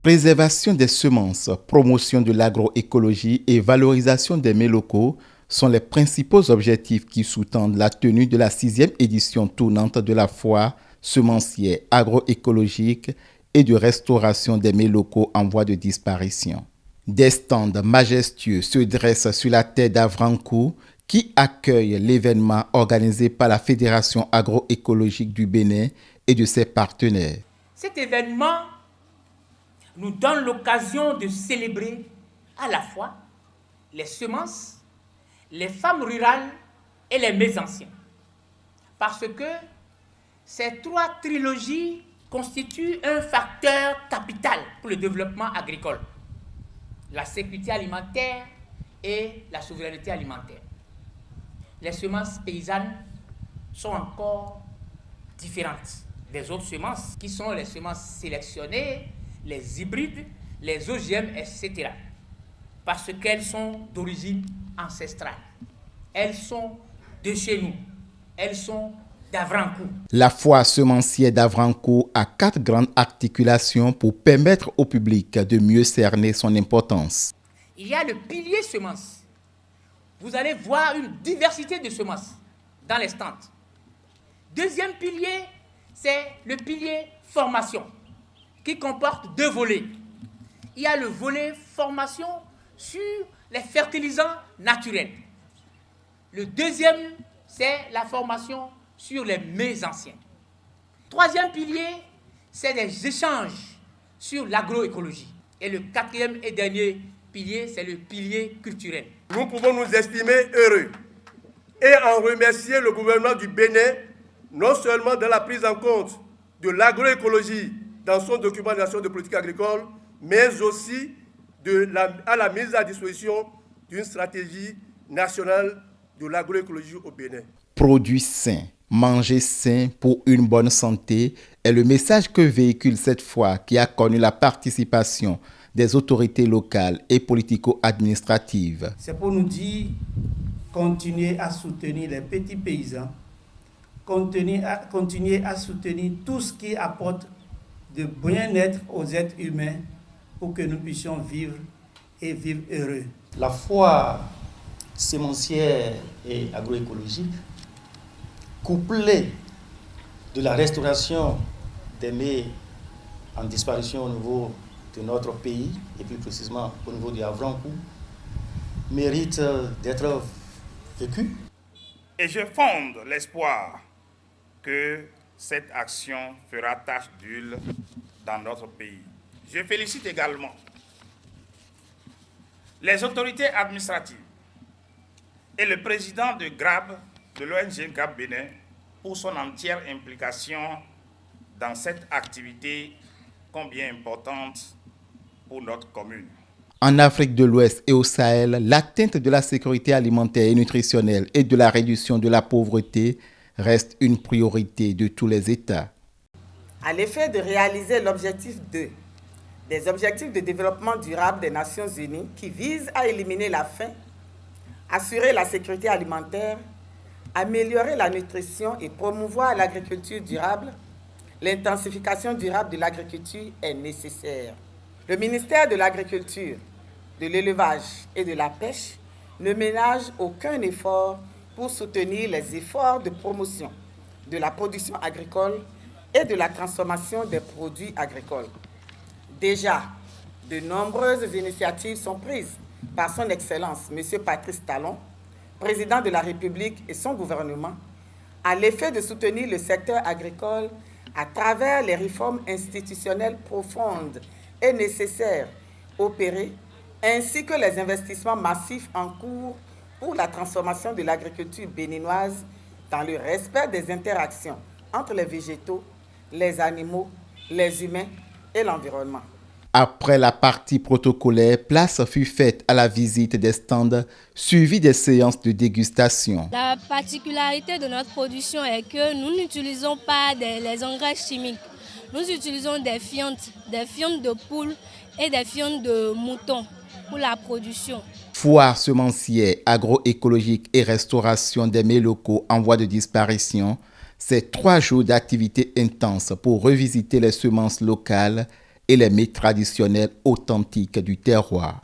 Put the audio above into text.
Préservation des semences, promotion de l'agroécologie et valorisation des mets locaux sont les principaux objectifs qui sous-tendent la tenue de la 6e édition tournante de la foire semencière agroécologique et de restauration des mets locaux en voie de disparition. Des stands majestueux se dressent sur la terre d'Avrancourt qui accueille l'événement organisé par la Fédération agroécologique du Bénin et de ses partenaires. Cet événement nous donne l'occasion de célébrer à la fois les semences, les femmes rurales et les mets anciens. Parce que ces trois trilogies constituent un facteur capital pour le développement agricole. La sécurité alimentaire et la souveraineté alimentaire. Les semences paysannes sont encore différentes des autres semences qui sont les semences sélectionnées, les hybrides, les OGM, etc. Parce qu'elles sont d'origine ancestrale. Elles sont de chez nous. Elles sont d'Avrancourt. La foire semencière d'Avrancourt a 4 grandes articulations pour permettre au public de mieux cerner son importance. Il y a le pilier semences. Vous allez voir une diversité de semences dans les stands. Deuxième pilier, c'est le pilier formation, qui comporte 2 volets. Il y a le volet formation sur les fertilisants naturels. Le deuxième, c'est la formation sur les mets anciens. Troisième pilier, c'est des échanges sur l'agroécologie. Et le 4e et dernier pilier, c'est le pilier culturel. Nous pouvons nous estimer heureux et en remercier le gouvernement du Bénin, non seulement de la prise en compte de l'agroécologie dans son document national de politique agricole, mais aussi à la mise à disposition d'une stratégie nationale de l'agroécologie au Bénin. Produits sains, manger sain pour une bonne santé est le message que véhicule cette foire qui a connu la participation des autorités locales et politico-administratives. C'est pour nous dire continuer à soutenir les petits paysans, continuer à soutenir tout ce qui apporte de bien-être aux êtres humains pour que nous puissions vivre et vivre heureux. La foire semencière et agroécologique, couplée de la restauration des mets en disparition au niveau de notre pays, et plus précisément au niveau de Avrancourt, mérite d'être vécue. Et je fonde l'espoir que cette action fera tache d'huile dans notre pays. Je félicite également les autorités administratives et le président de GRAB, de l'ONG GRAB Bénin, pour son entière implication dans cette activité combien importante pour notre commune. En Afrique de l'Ouest et au Sahel, l'atteinte de la sécurité alimentaire et nutritionnelle et de la réduction de la pauvreté reste une priorité de tous les États. À l'effet de réaliser l'objectif 2 des objectifs de développement durable des Nations Unies qui vise à éliminer la faim, assurer la sécurité alimentaire, améliorer la nutrition et promouvoir l'agriculture durable, l'intensification durable de l'agriculture est nécessaire. Le ministère de l'Agriculture, de l'Élevage et de la Pêche ne ménage aucun effort pour soutenir les efforts de promotion de la production agricole et de la transformation des produits agricoles. Déjà, de nombreuses initiatives sont prises par son Excellence, M. Patrice Talon, président de la République et son gouvernement, à l'effet de soutenir le secteur agricole à travers les réformes institutionnelles profondes et nécessaires opérées, ainsi que les investissements massifs en cours pour la transformation de l'agriculture béninoise dans le respect des interactions entre les végétaux, les animaux, les humains et l'environnement. Après la partie protocolaire, place fut faite à la visite des stands, suivie des séances de dégustation. La particularité de notre production est que nous n'utilisons pas les engrais chimiques. Nous utilisons des fientes de poules et des fientes de moutons pour la production. Foire semencière, agroécologique et restauration des mets locaux en voie de disparition, c'est 3 jours d'activité intense pour revisiter les semences locales et les mets traditionnels authentiques du terroir.